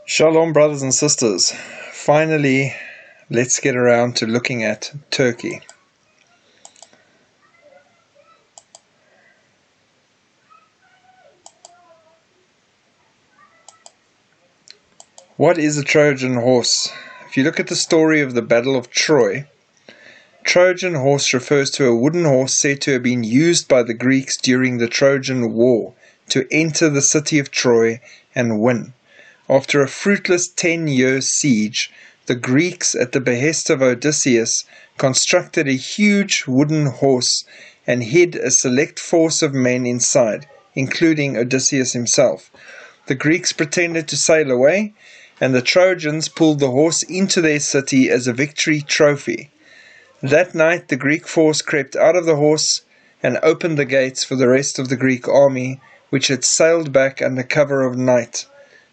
Shalom, brothers and sisters. Finally, let's get around to looking at Turkey. What is a Trojan horse? If you look at the story of the Battle of Troy, Trojan horse refers to a wooden horse said to have been used by the Greeks during the Trojan War to enter the city of Troy and win. After a fruitless 10-year siege, the Greeks, at the behest of Odysseus, constructed a huge wooden horse and hid a select force of men inside, including Odysseus himself. The Greeks pretended to sail away, and the Trojans pulled the horse into their city as a victory trophy. That night the Greek force crept out of the horse and opened the gates for the rest of the Greek army, which had sailed back under cover of night.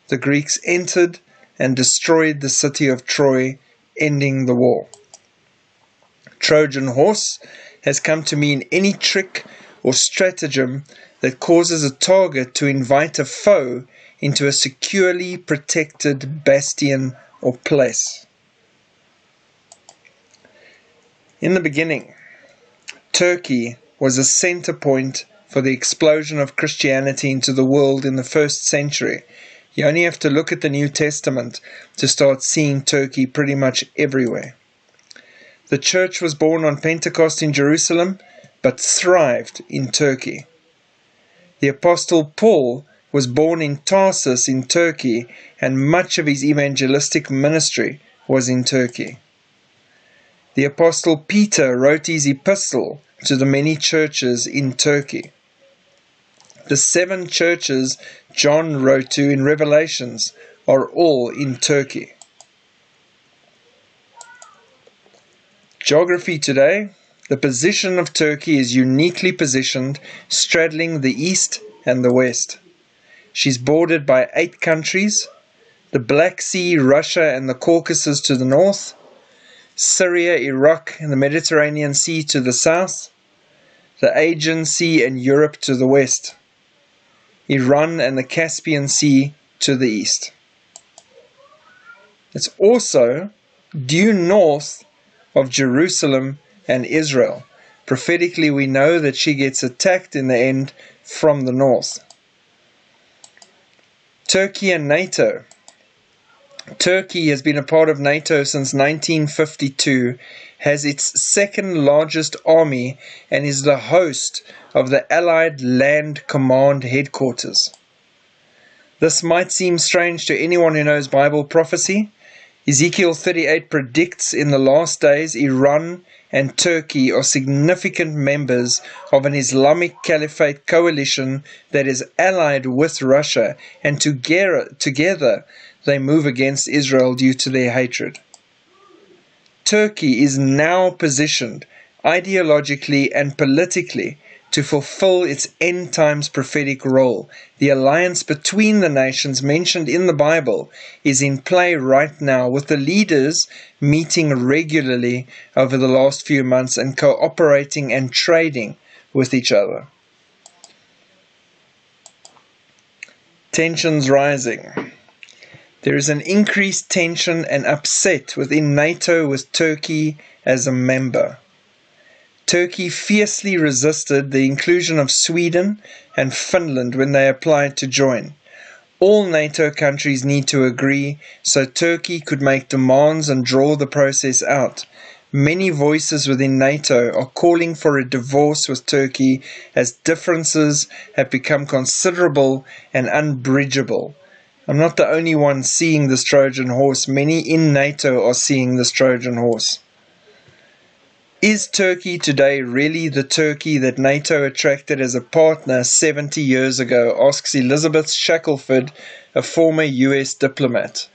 The Greeks entered and destroyed the city of Troy, ending the war. Trojan horse has come to mean any trick or stratagem that causes a target to invite a foe into a securely protected bastion or place. In the beginning, Turkey was a center point for the explosion of Christianity into the world in the 1st century. You only have to look at the New Testament to start seeing Turkey pretty much everywhere. The church was born on Pentecost in Jerusalem, but thrived in Turkey. The Apostle Paul was born in Tarsus in Turkey, and much of his evangelistic ministry was in Turkey. The Apostle Peter wrote his epistle to the many churches in Turkey. The 7 churches John wrote to in Revelations are all in Turkey. Geography today. The position of Turkey is uniquely positioned, straddling the east and the west. She's bordered by 8 countries: the Black Sea, Russia and the Caucasus to the north, Syria, Iraq and the Mediterranean Sea to the south, the Aegean Sea and Europe to the west, Iran and the Caspian Sea to the east. It's also due north of Jerusalem and Israel. Prophetically, we know that she gets attacked in the end from the north. Turkey and NATO. Turkey has been a part of NATO since 1952, has its 2nd largest army, and is the host of the Allied Land Command headquarters. This might seem strange to anyone who knows Bible prophecy. Ezekiel 38 predicts in the last days Iran and Turkey are significant members of an Islamic Caliphate coalition that is allied with Russia, and together they move against Israel due to their hatred. Turkey is now positioned ideologically and politically to fulfill its end times prophetic role. The alliance between the nations mentioned in the Bible is in play right now, with the leaders meeting regularly over the last few months and cooperating and trading with each other. Tensions rising. There is an increased tension and upset within NATO with Turkey as a member. Turkey fiercely resisted the inclusion of Sweden and Finland when they applied to join. All NATO countries need to agree so Turkey could make demands and draw the process out. Many voices within NATO are calling for a divorce with Turkey as differences have become considerable and unbridgeable. I'm not the only one seeing this Trojan horse. Many in NATO are seeing this Trojan horse. Is Turkey today really the Turkey that NATO attracted as a partner 70 years ago? Asks Elizabeth Shackelford, a former US diplomat.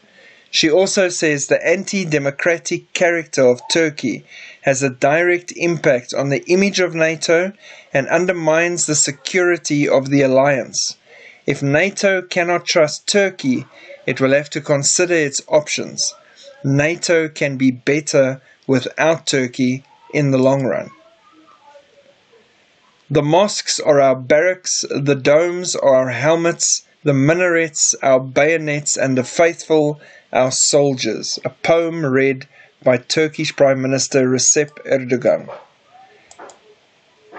She also says the anti-democratic character of Turkey has a direct impact on the image of NATO and undermines the security of the alliance. If NATO cannot trust Turkey, it will have to consider its options. NATO can be better without Turkey in the long run. The mosques are our barracks, the domes are our helmets, the minarets our bayonets, and the faithful our soldiers. A poem read by Turkish Prime Minister Recep Erdogan.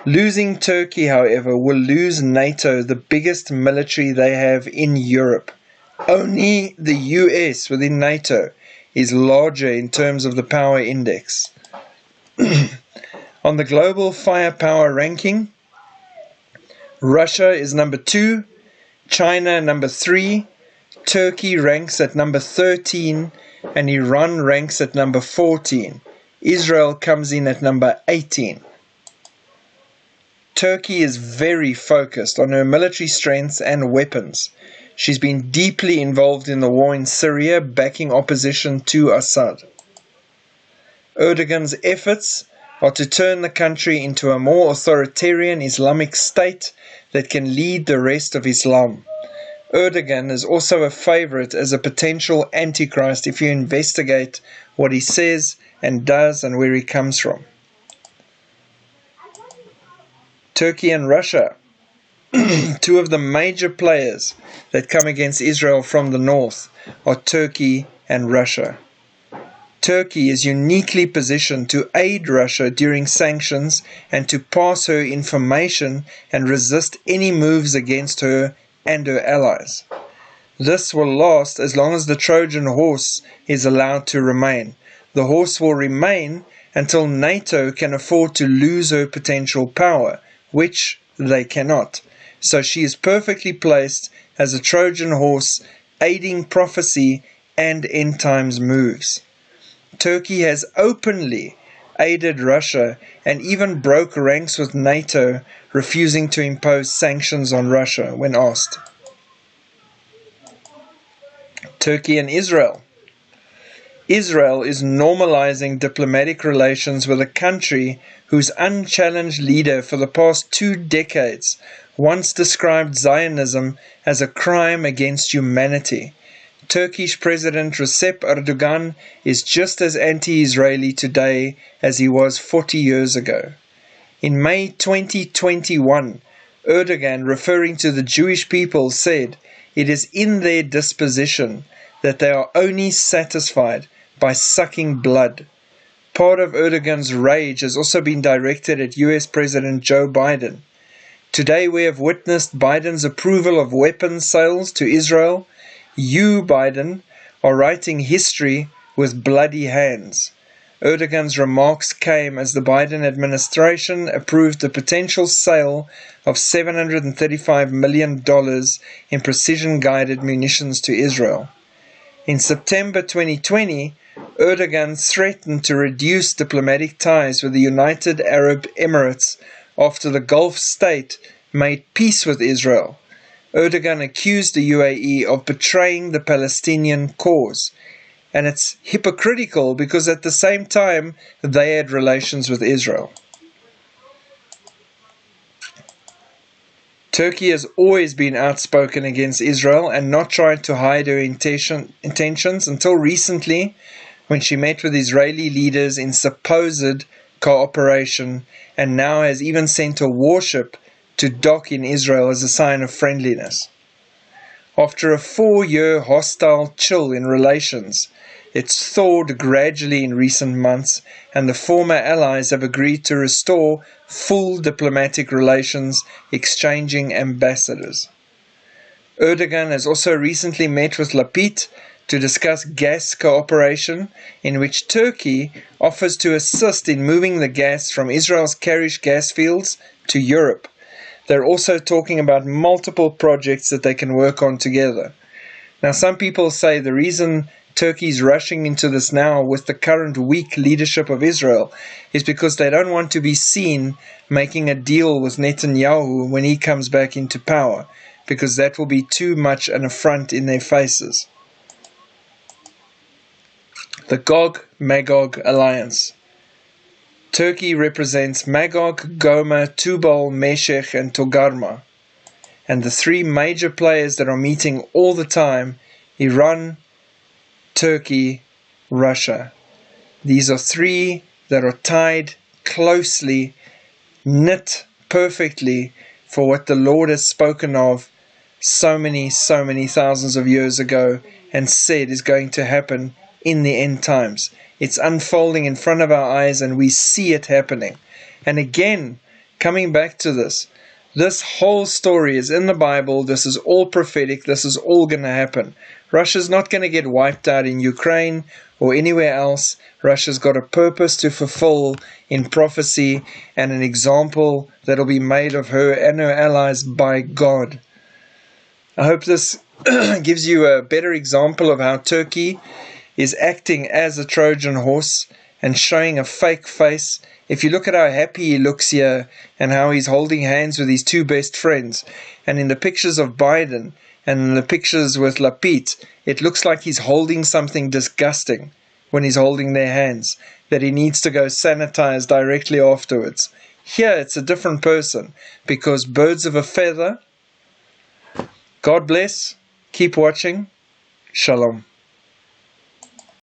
Losing Turkey, however, will lose NATO, the biggest military they have in Europe. Only the US within NATO is larger in terms of the power index. On the global firepower ranking, Russia is number 2, China number 3, Turkey ranks at number 13, and Iran ranks at number 14. Israel comes in at number 18. Turkey is very focused on her military strengths and weapons. She's been deeply involved in the war in Syria, backing opposition to Assad. Erdogan's efforts are to turn the country into a more authoritarian Islamic state that can lead the rest of Islam. Erdogan is also a favorite as a potential antichrist if you investigate what he says and does and where he comes from. Turkey and Russia, two of the major players that come against Israel from the north, are Turkey and Russia. Turkey is uniquely positioned to aid Russia during sanctions and to pass her information and resist any moves against her and her allies. This will last as long as the Trojan Horse is allowed to remain. The horse will remain until NATO can afford to lose her potential power, which they cannot. So she is perfectly placed as a Trojan horse, aiding prophecy and end times moves. Turkey has openly aided Russia and even broke ranks with NATO, refusing to impose sanctions on Russia when asked. Turkey and Israel. Israel is normalizing diplomatic relations with a country whose unchallenged leader for the past 2 decades once described Zionism as a crime against humanity. Turkish President Recep Erdogan is just as anti-Israeli today as he was 40 years ago. In May 2021, Erdogan, referring to the Jewish people, said, "It is in their disposition that they are only satisfied by sucking blood." Part of Erdogan's rage has also been directed at US President Joe Biden. Today we have witnessed Biden's approval of weapons sales to Israel. You, Biden, are writing history with bloody hands. Erdogan's remarks came as the Biden administration approved the potential sale of $735 million in precision-guided munitions to Israel. In September 2020, Erdogan threatened to reduce diplomatic ties with the United Arab Emirates after the Gulf state made peace with Israel. Erdogan accused the UAE of betraying the Palestinian cause. And it's hypocritical because at the same time they had relations with Israel. Turkey has always been outspoken against Israel and not tried to hide her intentions until recently, when she met with Israeli leaders in supposed cooperation, and now has even sent a warship to dock in Israel as a sign of friendliness. After a 4-year hostile chill in relations, it's thawed gradually in recent months, and the former allies have agreed to restore full diplomatic relations, exchanging ambassadors. Erdogan has also recently met with Lapid to discuss gas cooperation, in which Turkey offers to assist in moving the gas from Israel's Karish gas fields to Europe. They're also talking about multiple projects that they can work on together. Now, some people say the reason Turkey's rushing into this now with the current weak leadership of Israel is because they don't want to be seen making a deal with Netanyahu when he comes back into power, because that will be too much an affront in their faces. The Gog Magog alliance. Turkey represents Magog, Gomer, Tubal, Meshech, and Togarma. And the 3 major players that are meeting all the time: Iran, Turkey, Russia. These are 3 that are tied closely, knit perfectly for what the Lord has spoken of so many thousands of years ago and said is going to happen in the end times. It's unfolding in front of our eyes and we see it happening. And again, coming back to this whole story is in the Bible. This is all prophetic. This is all going to happen. Russia's not going to get wiped out in Ukraine or anywhere else. Russia's got a purpose to fulfill in prophecy and an example that will be made of her and her allies by God. I hope this gives you a better example of how Turkey is acting as a Trojan horse and showing a fake face. If you look at how happy he looks here and how he's holding hands with his two best friends, and in the pictures of Biden and in the pictures with Lapid, it looks like he's holding something disgusting when he's holding their hands, that he needs to go sanitize directly afterwards. Here it's a different person, because birds of a feather. God bless. Keep watching. Shalom.